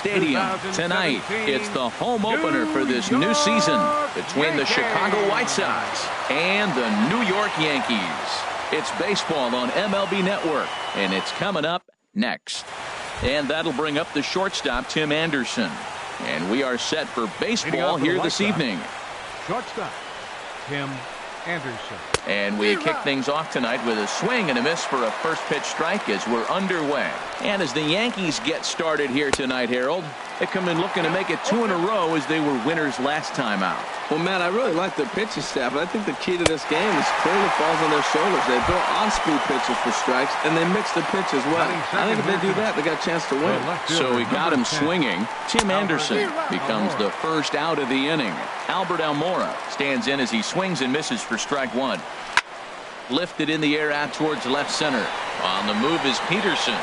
Stadium. Tonight, it's the home opener for this new season between the Chicago White Sox and the New York Yankees. It's baseball on MLB Network, and it's coming up next. And that'll bring up the shortstop, Tim Anderson. And we are set for baseball here this evening. Shortstop, Tim Anderson. And we kick things off tonight with a swing and a miss for a first pitch strike as we're underway. And as the Yankees get started here tonight, Harold, they come in looking to make it 2 in a row as they were winners last time out. Well, Matt, I really like their pitching staff, but I think the key to this game is clearly falls on their shoulders. They throw on-speed pitches for strikes, and they mix the pitch as well. I think if they do that, they got a chance to win. So we got him swinging. Tim Anderson becomes the first out of the inning. Albert Almora stands in as he swings and misses for strike one. Lifted in the air out towards left center. On the move is Peterson.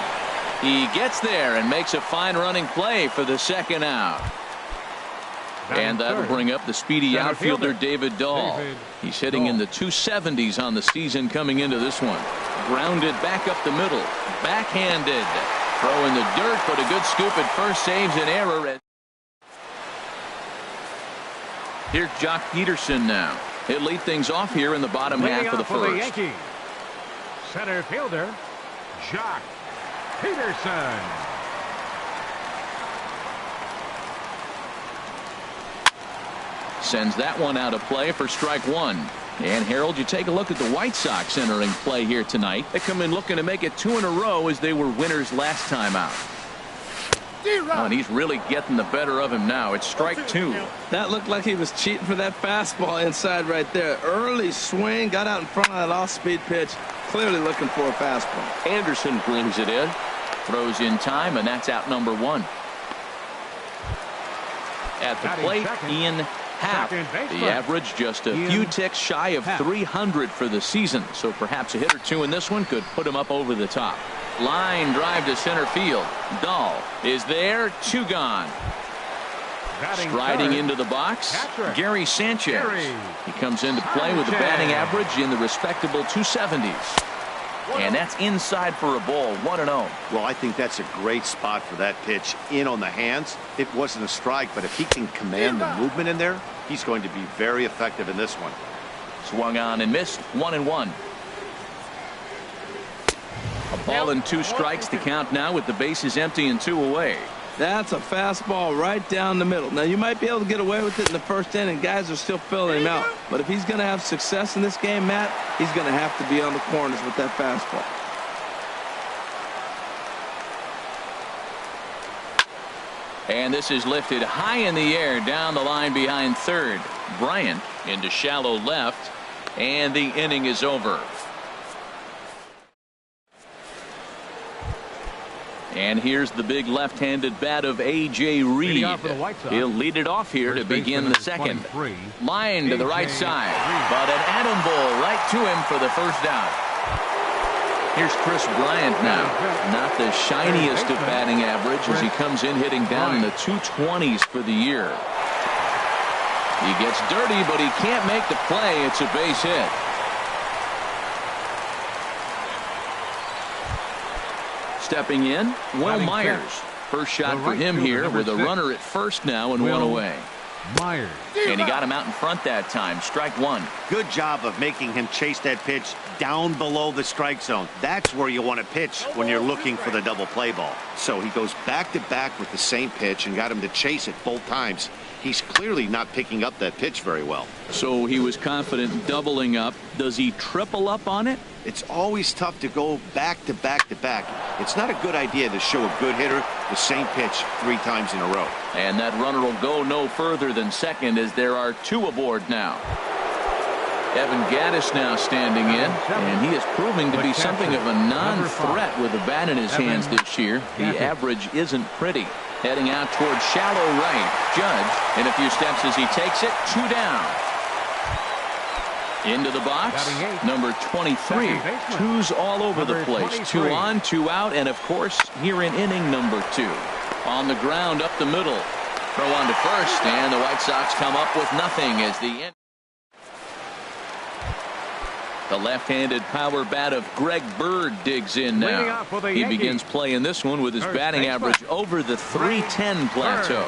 He gets there and makes a fine running play for the second out. And that'll bring up the speedy outfielder David Dahl. He's hitting in the 270s on the season coming into this one. Grounded back up the middle. Backhanded. Throw in the dirt, but a good scoop at first saves an error. Here's Jock Peterson now. He'll lead things off here in the bottom half of the first. Yankees, center fielder Jock Peterson. Sends that one out of play for strike one. And Harold, you take a look at the White Sox entering play here tonight. They come in looking to make it 2 in a row as they were winners last time out. Oh, and he's really getting the better of him now. It's strike two. That looked like he was cheating for that fastball inside right there. Early swing, got out in front of that off-speed pitch. Clearly looking for a fastball. Anderson brings it in. Throws in time, and that's out number one. At the plate, Ian Happ. The average just a few ticks shy of 300 for the season. So perhaps a hit or two in this one could put him up over the top. Line drive to center field. Dahl is there. 2 gone. Striding into the box, Gary Sanchez. He comes into play with a batting average in the respectable 270s. And that's inside for a ball. 1-0. Well, I think that's a great spot for that pitch. In on the hands. It wasn't a strike, but if he can command the movement in there, he's going to be very effective in this one. Swung on and missed. 1-1. A ball and 2 strikes to count now with the bases empty and 2 away. That's a fastball right down the middle. Now, you might be able to get away with it in the first inning. Guys are still filling him out. But if he's going to have success in this game, Matt, he's going to have to be on the corners with that fastball. And this is lifted high in the air down the line behind third. Bryant into shallow left. And the inning is over. And here's the big left-handed bat of A.J. Reed. He'll lead it off here to begin the second. Line to the right side. But an atom ball right to him for the first out. Here's Chris Bryant now. Not the shiniest of batting average as he comes in hitting down in the 220s for the year. He gets dirty, but he can't make the play. It's a base hit. Stepping in, Will Myers. First shot for him here with a runner at first now and 1 away. Myers. And he got him out in front that time. Strike one. Good job of making him chase that pitch down below the strike zone. That's where you want to pitch when you're looking for the double play ball. So he goes back to back with the same pitch and got him to chase it both times. He's clearly not picking up that pitch very well. So he was confident doubling up. Does he triple up on it? It's always tough to go back to back to back. It's not a good idea to show a good hitter the same pitch 3 times in a row. And that runner will go no further than second as there are 2 aboard now. Evan Gattis now standing in, and he is proving to be something of a non-threat with a bat in his hands this year. The average isn't pretty. Heading out towards shallow right. Judge in a few steps as he takes it. 2 down. Into the box, number 23. 2s all over the place. 2 on, 2 out, and of course here in inning number 2. On the ground up the middle. Throw on to first, and the White Sox come up with nothing as the The left-handed power bat of Greg Bird digs in Leading now. off for the He Yankees. begins playing this one with his First batting baseman. average over the 310 plateau.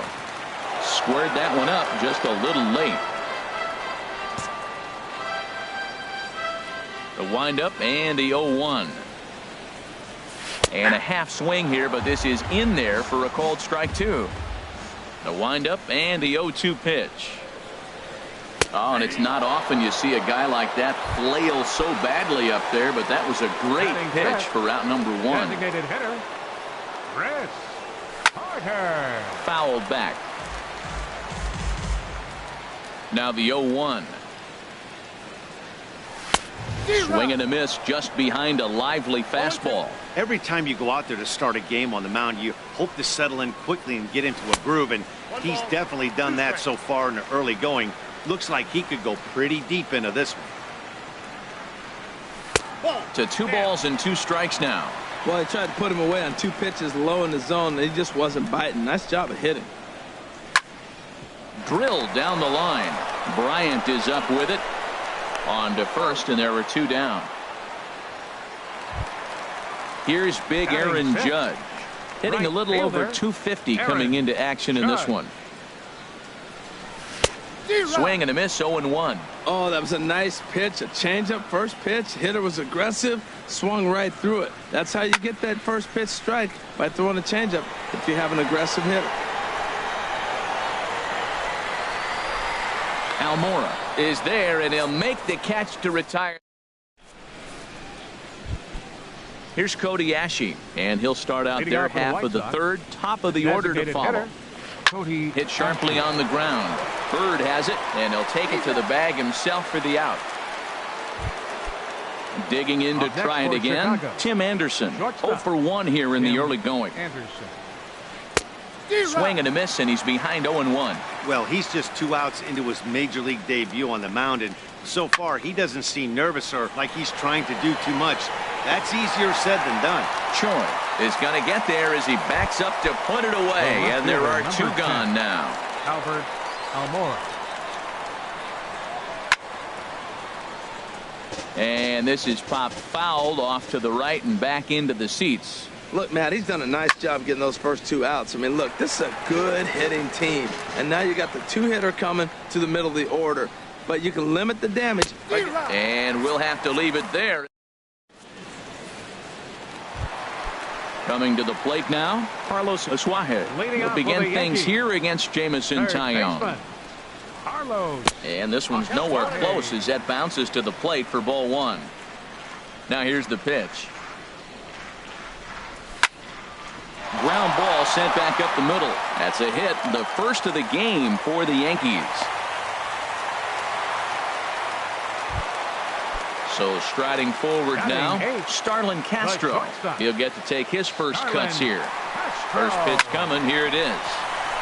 Squared that one up just a little late. The windup and the 0-1. And a half swing here, but this is in there for a called strike two. The windup and the 0-2 pitch. Oh, and it's not often you see a guy like that flail so badly up there, but that was a great Batting pitch set. for out number one. Designated hitter, Chris Carter. Fouled back. Now the 0-1. Swing and a miss just behind a lively fastball. Every time you go out there to start a game on the mound, you hope to settle in quickly and get into a groove, and he's definitely done that so far in the early going. Looks like he could go pretty deep into this one. To 2 balls and 2 strikes now. Well, he tried to put him away on 2 pitches low in the zone, and he just wasn't biting. Nice job of hitting. Drilled down the line. Bryant is up with it. On to first, and there were 2 down. Here's big Aaron Judge. Hitting a little over 250 coming into action in this one. Swing and a miss, 0-1. Oh, that was a nice pitch, a changeup first pitch. Hitter was aggressive, swung right through it. That's how you get that first pitch strike, by throwing a changeup if you have an aggressive hitter. Almora is there, and he'll make the catch to retire. Here's Cody Ashe, and he'll start out Leading their off for the half White of the Sox. third, top of the order to Designated follow. hitter, Cody Hit sharply Ashe. on the ground. Bird has it, and he'll take it to the bag himself for the out. Digging in to Up next try it for again, Chicago. Tim Anderson. Shortstop. 0 for 1 here in the Tim early going. Anderson. Swing and a miss, and he's behind 0-1. Well, he's just 2 outs into his major league debut on the mound, and so far he doesn't seem nervous or like he's trying to do too much. That's easier said than done. Choi is going to get there as he backs up to put it away, The and there are left 2 fielder, gone number 10. now. Albert Almora. And this is popped fouled off to the right and back into the seats. Look, Matt, he's done a nice job getting those first 2 outs. I mean, look, this is a good hitting team. And now you got the 2-hitter coming to the middle of the order. But you can limit the damage. And we'll have to leave it there. Coming to the plate now, Carlos Asuaje Leading will off for begin the things Yankees. here against Jamison Third Tyone. baseman, Carlos. And this one's nowhere close as that bounces to the plate for ball 1. Now here's the pitch. Ground ball sent back up the middle. That's a hit, the first of the game for the Yankees. So striding forward Batting now, eighth, Starlin Castro. shortstop. He'll get to take his first cuts Starlin here. Castro. First pitch coming, here it is.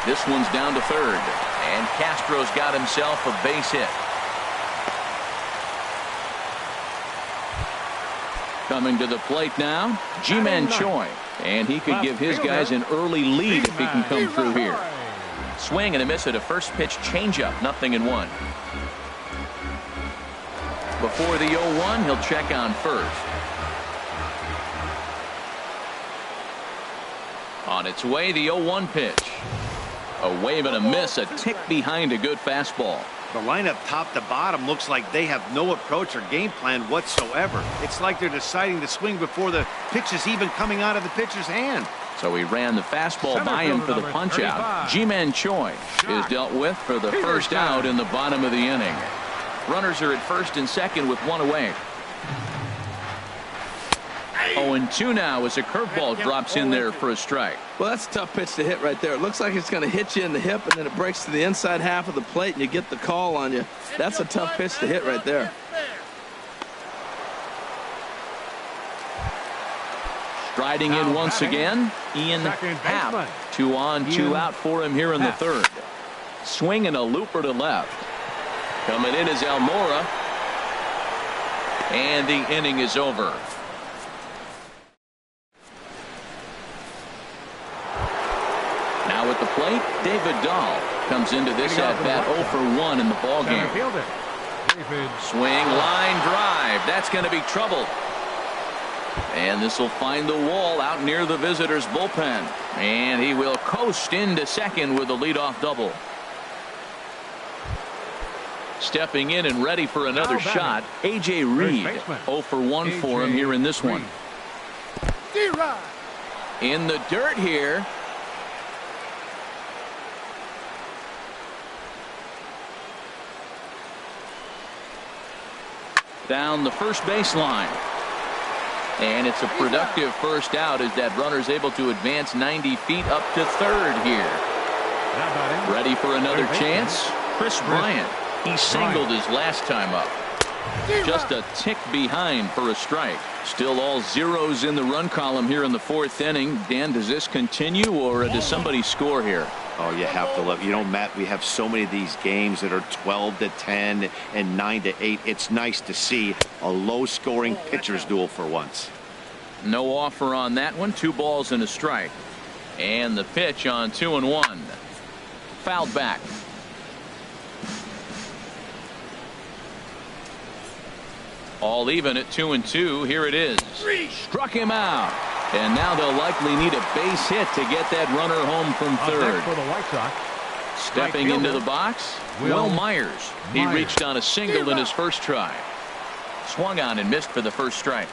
This one's down to third, and Castro's got himself a base hit. Coming to the plate now, Ji-Man Choi, and he could Left give his fielder, guys an early lead if he can come through here. Choi. Swing and a miss at a first pitch changeup, 0-1. Before the 0-1, he'll check on first. On its way, the 0-1 pitch. A wave and a miss, a tick behind a good fastball. The lineup top to bottom looks like they have no approach or game plan whatsoever. It's like they're deciding to swing before the pitch is even coming out of the pitcher's hand. So he ran the fastball Center by him fielder for the number punch out. 35. Ji-Man Choi is dealt with for the first out in the bottom of the inning. Runners are at first and second with 1 away. 0-2 now as a curveball drops in there for a strike. Well, that's a tough pitch to hit right there. It looks like it's going to hit you in the hip, and then it breaks to the inside half of the plate, and you get the call on you. That's a tough pitch to hit right there. Striding in once again, Ian Second Happ. baseman. 2 on, 2 Ian out for him here in the Happ. third. Swinging a looper to left. Coming in is Almora. And the inning is over. Now at the plate, David Dahl comes into this Leading off at bat for the 0 for 1 in the ball Center game. fielder, David. Swing, line drive. That's going to be trouble. And this will find the wall out near the visitors' bullpen. And he will coast into second with a leadoff double. Stepping in and ready for another shot, A.J. Reed. 0 for 1 for him here in this one. In the dirt here. Down the first baseline. And it's a productive first out as that runner's able to advance 90 feet up to third here. Ready for another chance? Chris Bryant. He singled his last time up. Just a tick behind for a strike. Still all zeros in the run column here in the fourth inning. Dan, does this continue or does somebody score here? Oh, you have to love. You know, Matt, we have so many of these games that are 12-10 and 9-8. It's nice to see a low-scoring pitcher's duel for once. No offer on that one. 2 balls and a strike. And the pitch on 2-1. Fouled back. All even at 2-2. Here it is. Struck him out. And now they'll likely need a base hit to get that runner home from third. For the White Sox. Stepping into the box, Will Myers. He reached on a single in his first try. Swung on and missed for the first strike.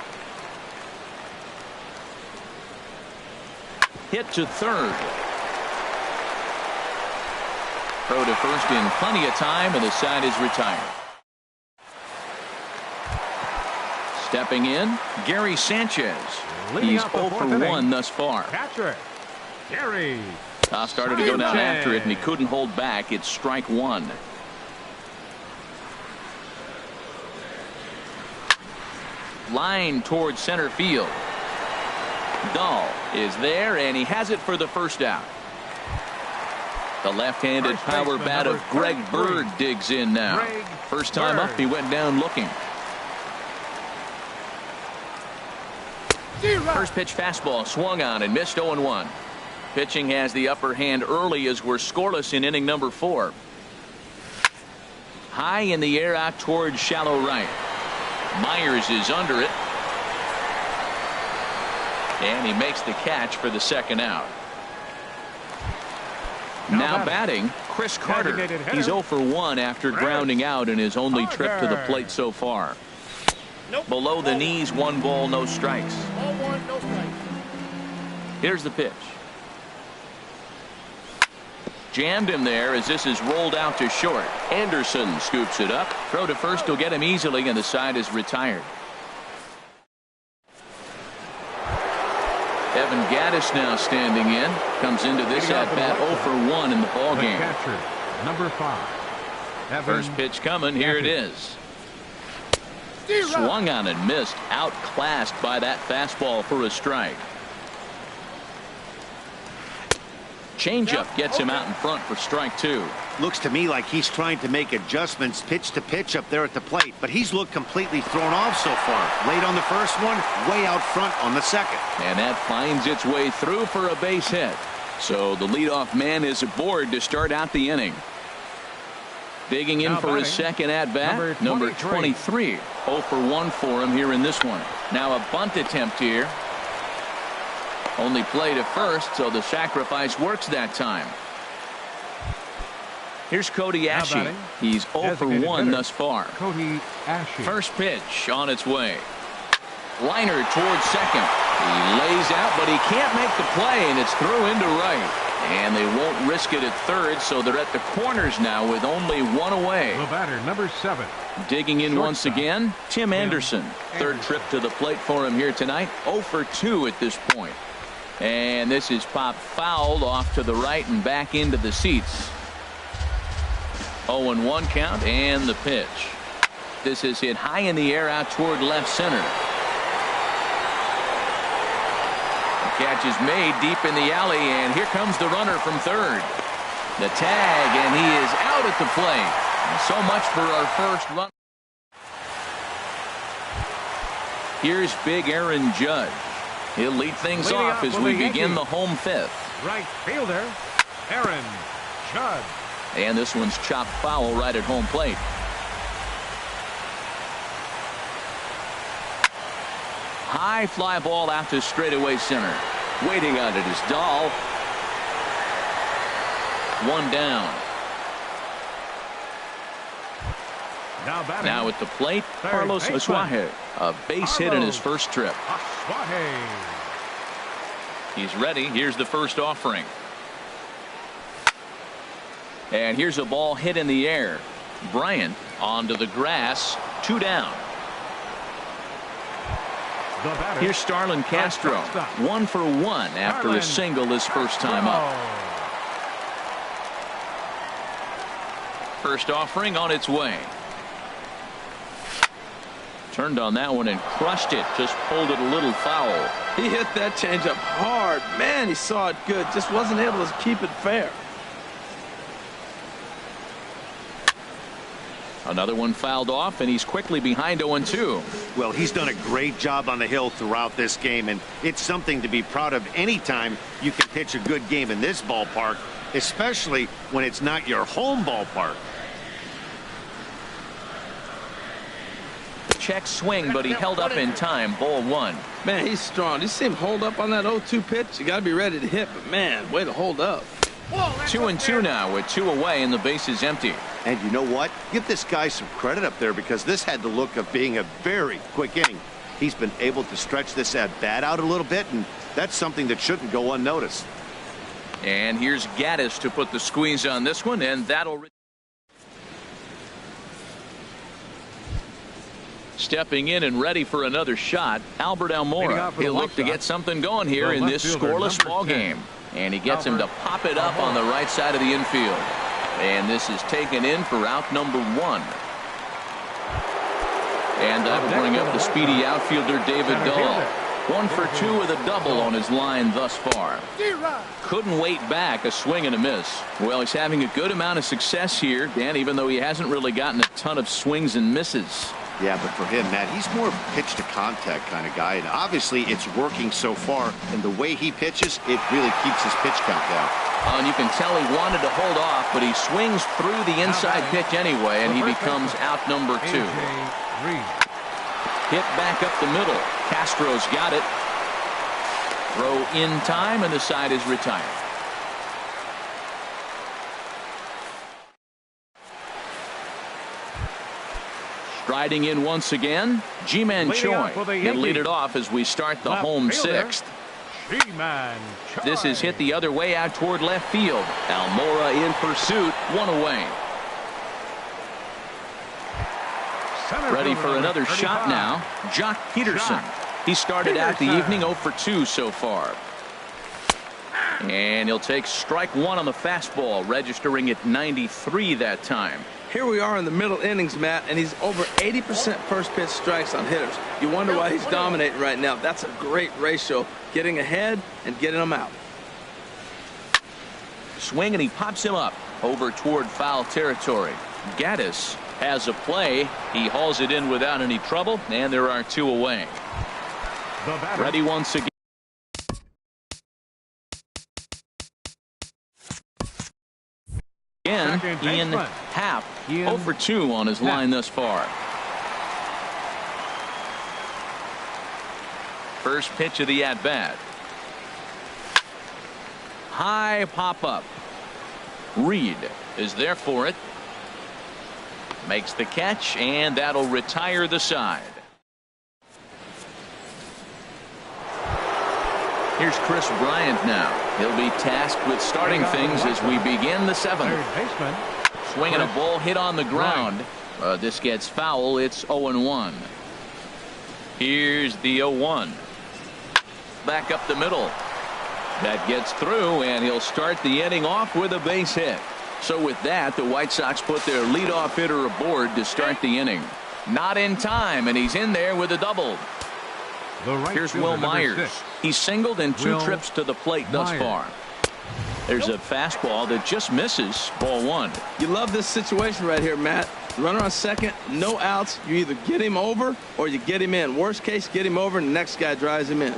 Hit to third. Throw to first in plenty of time, and the side is retired. Stepping in, Gary Sanchez. He's 0 for 1 thus far. Catcher, Gary. Started to go down after it, and he couldn't hold back. It's strike 1. Line towards center field. Dahl is there, and he has it for the first out. The left-handed power bat of Greg Bird digs in now. First time up, he went down looking. First pitch fastball swung on and missed. 0-1. Pitching has the upper hand early as we're scoreless in inning number 4. High in the air out towards shallow right. Myers is under it. And he makes the catch for the second out. Now batting, Chris Carter. He's 0 for 1 after grounding out in his only trip to the plate so far. Below the knees, 1 ball, no strikes. Here's the pitch. Jammed him there as this is rolled out to short. Anderson scoops it up. Throw to first will get him easily, and the side is retired. Evan Gattis now standing in. Comes into this at bat 0 for 1 in the ballgame. Catcher, number 5. First pitch coming. Here it is. Swung on and missed. Outclassed by that fastball for a strike. Changeup gets him out in front for strike 2. Looks to me like he's trying to make adjustments pitch to pitch up there at the plate, but he's looked completely thrown off so far. Late on the first one, way out front on the second. And that finds its way through for a base hit. So the leadoff man is aboard to start out the inning. Digging in for his second at bat, number 23. 0 for 1 for him here in this one. Now a bunt attempt here. Only play to first, so the sacrifice works that time. Here's Cody Ashe. He's 0 for 1 thus far. Cody Ashe. First pitch on its way. Liner towards second. He lays out, but he can't make the play, and it's through into right. And they won't risk it at third, so they're at the corners now with only 1 away. The batter, number 7. Digging in once again, Tim Anderson. Third trip to the plate for him here tonight. 0 for 2 at this point. And this is popped fouled off to the right and back into the seats. 0-1 count, and the pitch. This is hit high in the air out toward left center. The catch is made deep in the alley, and here comes the runner from third. The tag, and he is out at the plate. So much for our first run. Here's big Aaron Judge. He'll lead things off as we begin the home 5th. Right fielder, Aaron Judge. And this one's chopped foul right at home plate. High fly ball out to straightaway center. Waiting on it is Dahl. One down. Now at the plate, Carlos Asuaje. A base hit in his first trip. He's ready. Here's the first offering. And here's a ball hit in the air. Bryant onto the grass. 2 down. Here's Starlin Castro. 1 for 1 after a single his first time up. First offering on its way. Turned on that one and crushed it. Just pulled it a little foul. He hit that changeup hard. Man, he saw it good. Just wasn't able to keep it fair. Another one fouled off, and he's quickly behind 0-2. Well, he's done a great job on the hill throughout this game, and it's something to be proud of anytime you can pitch a good game in this ballpark, especially when it's not your home ballpark. Check swing, but he held up in time. Ball 1. Man, he's strong. You see him hold up on that 0-2 pitch? You got to be ready to hit, but man, way to hold up. 2-2 now with 2 away and the base is empty. And you know what? Give this guy some credit up there because this had the look of being a very quick inning. He's been able to stretch this at bat out a little bit, and that's something that shouldn't go unnoticed. And here's Gaddis to put the squeeze on this one, and that'll. Stepping in and ready for another shot, Albert Almora. He'll look to get something going here in this scoreless ball game. And he gets him to pop it up on the right side of the infield. And this is taken in for out number 1. And that'll bring up the speedy outfielder David Dahl. 1 for 2 with a double on his line thus far. Couldn't wait back. A swing and a miss. Well, he's having a good amount of success here, Dan, even though he hasn't really gotten a ton of swings and misses. Yeah, but for him, Matt, he's more of a pitch to contact kind of guy, and obviously it's working so far, and the way he pitches, it really keeps his pitch count down. And you can tell he wanted to hold off, but he swings through the inside pitch anyway, and he becomes out number 2. Hit back up the middle. Castro's got it. Throw in time, and the side is retired. Striding in once again, Ji-Man Choi. And lead it off as we start the home 6th. This is hit the other way out toward left field. Almora in pursuit, 1 away. Ready for another shot now. Jock Peterson. He started out the evening 0 for 2 so far. And he'll take strike 1 on the fastball, registering at 93 that time. Here we are in the middle innings, Matt, and he's over 80% first pitch strikes on hitters. You wonder why he's dominating right now. That's a great ratio, getting ahead and getting them out. Swing, and he pops him up over toward foul territory. Gaddis has a play. He hauls it in without any trouble, and there are 2 away. Ready once again. Ian Happ, 0 for 2 on his line thus far. First pitch of the at-bat. High pop-up. Reed is there for it. Makes the catch, and that'll retire the side. Here's Chris Bryant now. He'll be tasked with starting things as we begin the 7th. Swinging a ball hit on the ground. This gets foul. It's 0-1. Here's the 0-1. Back up the middle. That gets through, and he'll start the inning off with a base hit. So with that, the White Sox put their leadoff hitter aboard to start the inning. Not in time, and he's in there with a double. Here's Will Myers. He's singled in 2 trips to the plate thus far. There's a fastball that just misses. Ball 1. You love this situation right here, Matt. Runner on second, no outs. You either get him over or you get him in. Worst case, get him over and the next guy drives him in.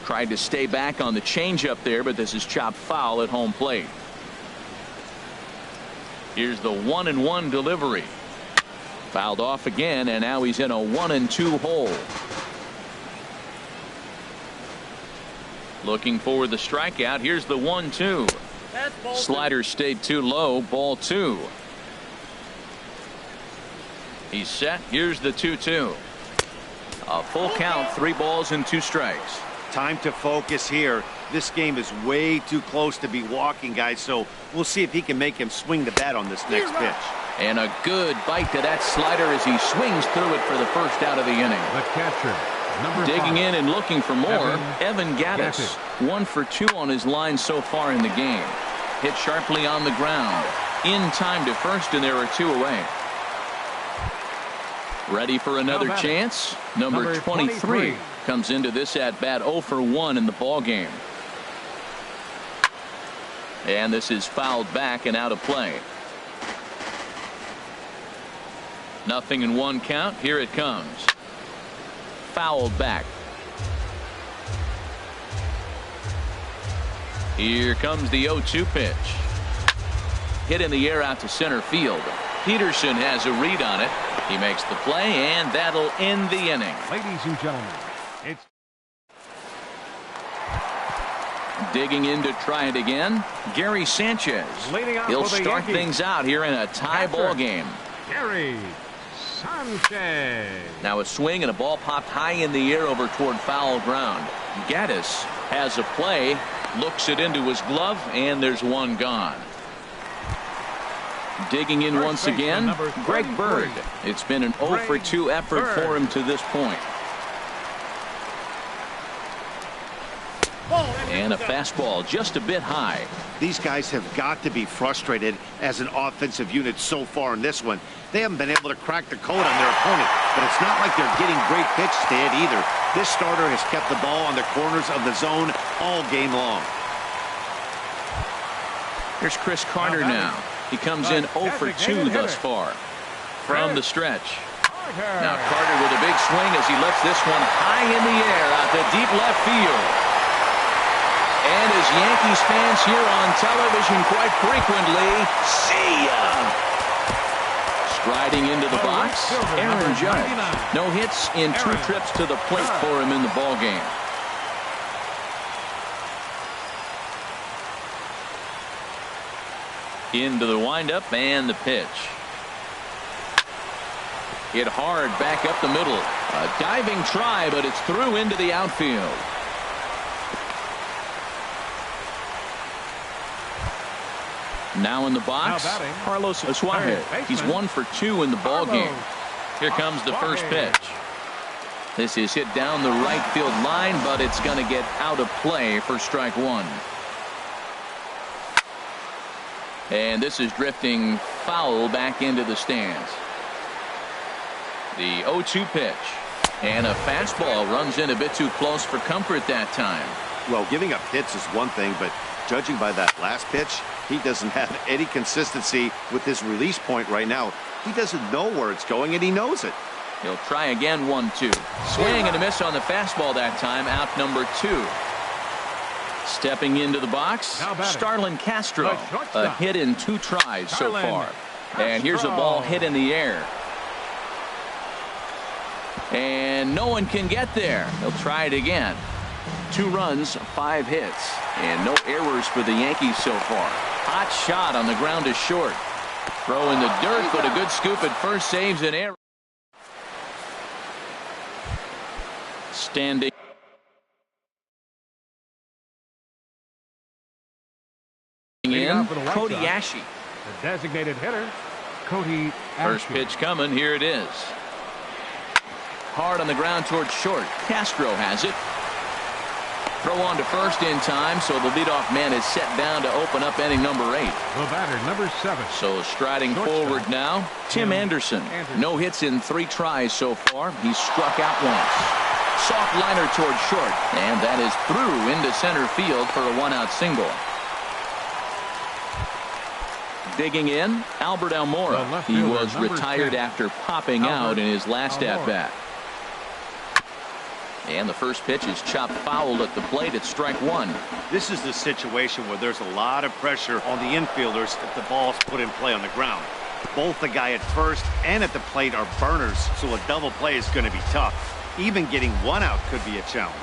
Tried to stay back on the changeup there, but this is chopped foul at home plate. Here's the 1-1 delivery. Fouled off again, and now he's in a 1-2 hole. Looking for the strikeout. Here's the 1-2. Slider stayed too low. Ball 2. He's set. Here's the 2-2. A full count. 3 balls and 2 strikes. Time to focus here. This game is way too close to be walking, guys, so we'll see if he can make him swing the bat on this next pitch. And a good bite to that slider as he swings through it for the first out of the inning. The catcher, number 5. Digging in and looking for more, Evan Gattis. 1 for 2 on his line so far in the game. Hit sharply on the ground. In time to first, and there are 2 away. Ready for another chance? Number 23 comes into this at bat 0 for 1 in the ball game. And this is fouled back and out of play. 0-1 count. Here it comes. Fouled back. Here comes the 0-2 pitch. Hit in the air out to center field. Peterson has a read on it. He makes the play, and that'll end the inning. Ladies and gentlemen, it's digging in to try it again. Gary Sanchez. He'll start things out here in a tie ball game. Gary Sanchez. Now a swing and a ball popped high in the air over toward foul ground. Gattis has a play, looks it into his glove, and there's 1 gone. Digging in once again, Greg Bird. It's been an 0 for 2 effort for him to this point. And a fastball just a bit high. These guys have got to be frustrated as an offensive unit so far in this one. They haven't been able to crack the code on their opponent, but it's not like they're getting great pitches to hit either. This starter has kept the ball on the corners of the zone all game long. Here's Chris Carter now. He comes in 0 for 2 thus far from the stretch. Now Carter with a big swing as he lets this one high in the air out to deep left field. And as Yankees fans hear on television quite frequently, see ya! Striding into the box, Aaron Judge. No hits in 2 trips to the plate for him in the ballgame. Into the windup and the pitch. Hit hard back up the middle. A diving try, but it's through into the outfield. Now in the box, Carlos Asuaje. He's 1 for 2 in the ball game. Here comes the first pitch. This is hit down the right field line, but it's going to get out of play for strike 1. And this is drifting foul back into the stands. The 0-2 pitch. And a fastball runs in a bit too close for comfort that time. Well, giving up hits is one thing, but judging by that last pitch, he doesn't have any consistency with his release point right now. He doesn't know where it's going, and he knows it. He'll try again, 1-2. Swing and a miss on the fastball that time, out number 2. Stepping into the box, Starlin Castro. A hit in 2 tries so far. And here's a ball hit in the air. And no one can get there. He'll try it again. 2 runs, 5 hits. And no errors for the Yankees so far. Hot shot on the ground is short. Throw in the dirt, but a good scoop at first, saves an error. Standing in, Cody Ashe. The designated hitter, Cody Ashe. First pitch coming. Here it is. Hard on the ground towards short. Castro has it. Throw on to first in time, so the leadoff man is set down to open up inning number 8. The batter, number 7. So striding forward now, Tim Anderson. No hits in 3 tries so far. He's struck out once. Soft liner towards short, and that is through into center field for a 1-out single. Digging in, Albert Almora. He was retired after popping out in his last at-bat. And the first pitch is chopped foul at the plate at strike 1. This is the situation where there's a lot of pressure on the infielders if the ball's put in play on the ground. Both the guy at first and at the plate are burners, so a double play is going to be tough. Even getting one out could be a challenge.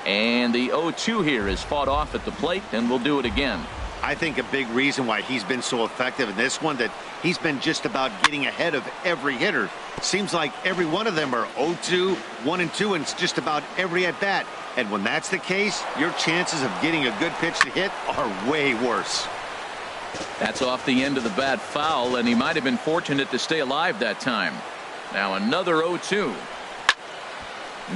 And the 0-2 here is fought off at the plate, and we'll do it again. I think a big reason why he's been so effective in this one, that he's been just about getting ahead of every hitter. Seems like every one of them are 0-2, 1-2, and it's just about every at-bat. And when that's the case, your chances of getting a good pitch to hit are way worse. That's off the end of the bat foul, and he might have been fortunate to stay alive that time. Now another 0-2.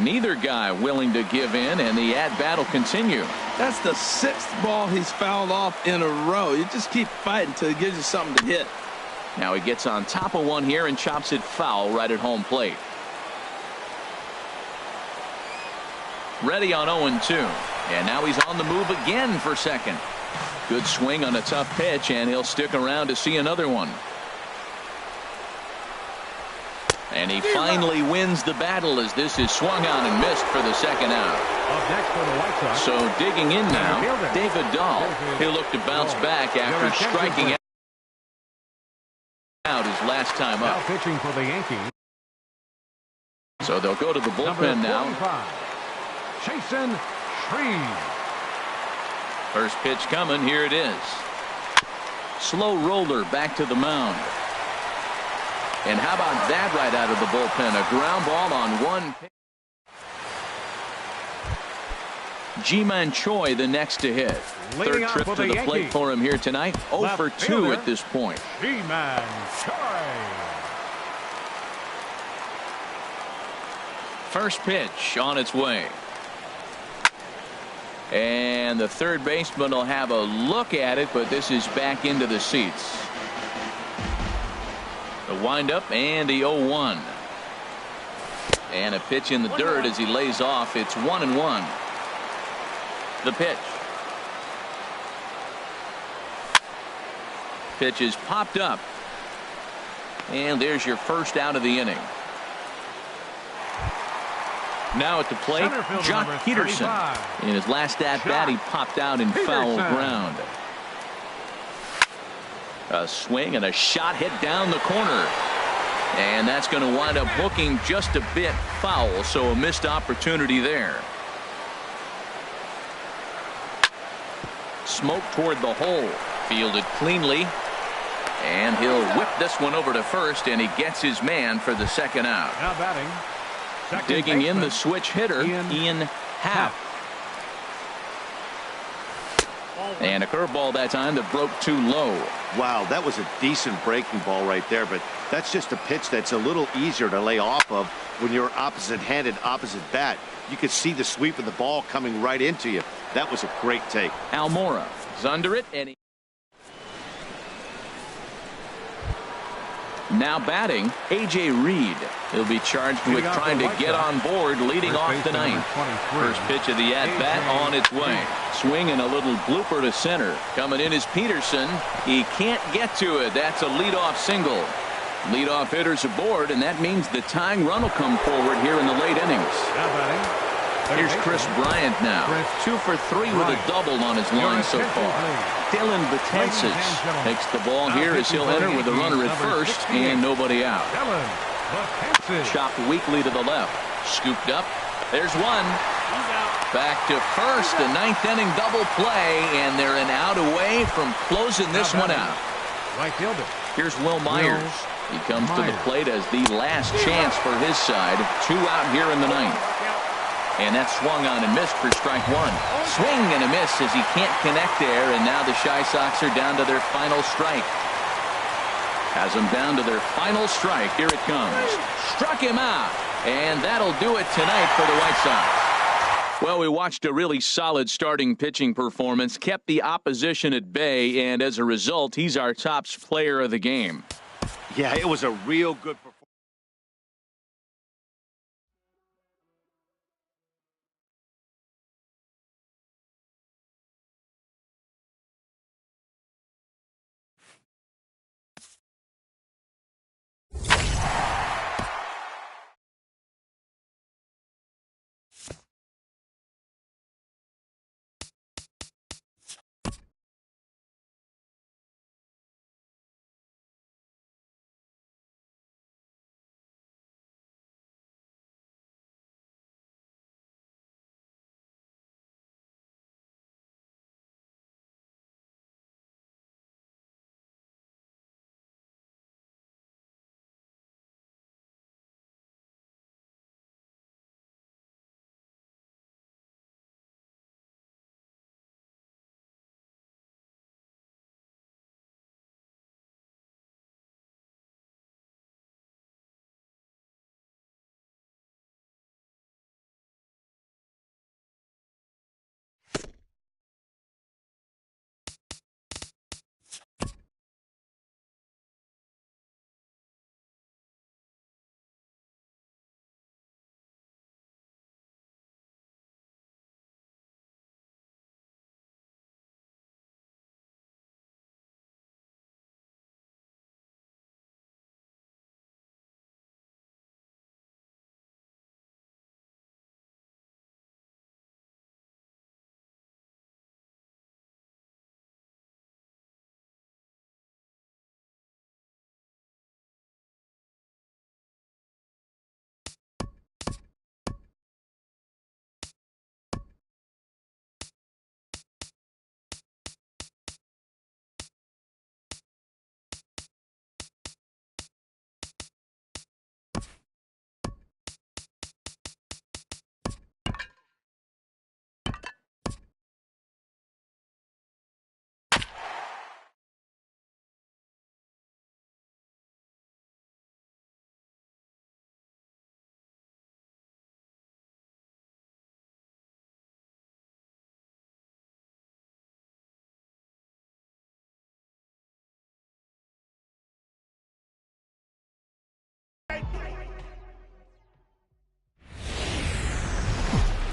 Neither guy willing to give in, and the at-bat will continue. That's the 6th ball he's fouled off in a row. You just keep fighting until he gives you something to hit. Now he gets on top of one here and chops it foul right at home plate. Ready on 0-2. And now he's on the move again for second. Good swing on a tough pitch, and he'll stick around to see another one. And he finally wins the battle as this is swung on and missed for the second out. Up next for the White Sox. So digging in now, David Dahl. He'll look to bounce back after striking out his last time Now up. pitching for the Yankees. So they'll go to the bullpen now. Chasen Shreve. First pitch coming. Here it is. Slow roller back to the mound. And how about that right out of the bullpen? A ground ball on one pitch. Ji-Man Choi the next to hit. Leading Third off trip for to the the plate Yankees. for him here tonight. 0 Left for 2 fielder. at this point. Ji-Man Choi. First pitch on its way. And the third baseman will have a look at it, but this is back into the seats. The windup and the 0-1. And a pitch in the dirt as he lays off. It's 1-1. The pitch. Pitch is popped up. And there's your first out of the inning. Now at the plate, Center fielder Jock number Peterson. 35. In his last at-bat, he popped out in foul Peterson. ground. A swing and a shot hit down the corner. And that's going to wind up hooking just a bit foul, so a missed opportunity there. Smoke toward the hole. Fielded cleanly. And he'll whip this one over to first, and he gets his man for the second out. Now batting. Second Digging in the baseman, switch hitter, Ian Happ. And a curveball that time that broke too low. Wow, that was a decent breaking ball right there, but that's just a pitch that's a little easier to lay off of when you're opposite-handed, opposite bat. You could see the sweep of the ball coming right into you. That was a great take. Almora is under it, and now batting, A.J. Reed. He'll be charged with Leading off trying the to White get Sox. on board, leading First off the baseman ninth. number 23. First pitch of the at-bat on its way. Swing and a little blooper to center. Coming in is Peterson. He can't get to it. That's a leadoff single. Leadoff hitters aboard, and that means the tying run will come forward here in the late innings. Now batting. Third Here's Chris baseman, Bryant now. Chris 2 for 3 with a Bryant. double on his Your line so attention, far. please. Dylan Ladies and Betances gentlemen, takes the ball now here as pitching he'll for the enter with a Yankees, runner at number first 68. and nobody out. Dylan Betances. Chopped weakly to the left. Scooped up. There's one. Back to first. A ninth inning double play, and they're an out away from closing this Now one batting. out. Right fielder. Here's Will Myers. He comes to the plate as the last chance for his side. 2 out here in the ninth. And that's swung on and missed for strike 1. Swing and a miss as he can't connect there, and now the Chi Sox are down to their final strike. Has them down to their final strike. Here it comes. Struck him out. And that'll do it tonight for the White Sox. Well, we watched a really solid starting pitching performance, kept the opposition at bay, and as a result, he's our top player of the game. Yeah, it was a real good performance.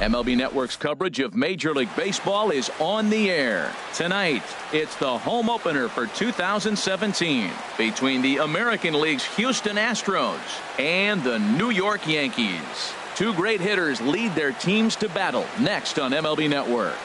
MLB Network's coverage of Major League Baseball is on the air. Tonight, it's the home opener for 2017 between the American League's Houston Astros and the New York Yankees. Two great hitters lead their teams to battle next on MLB Network.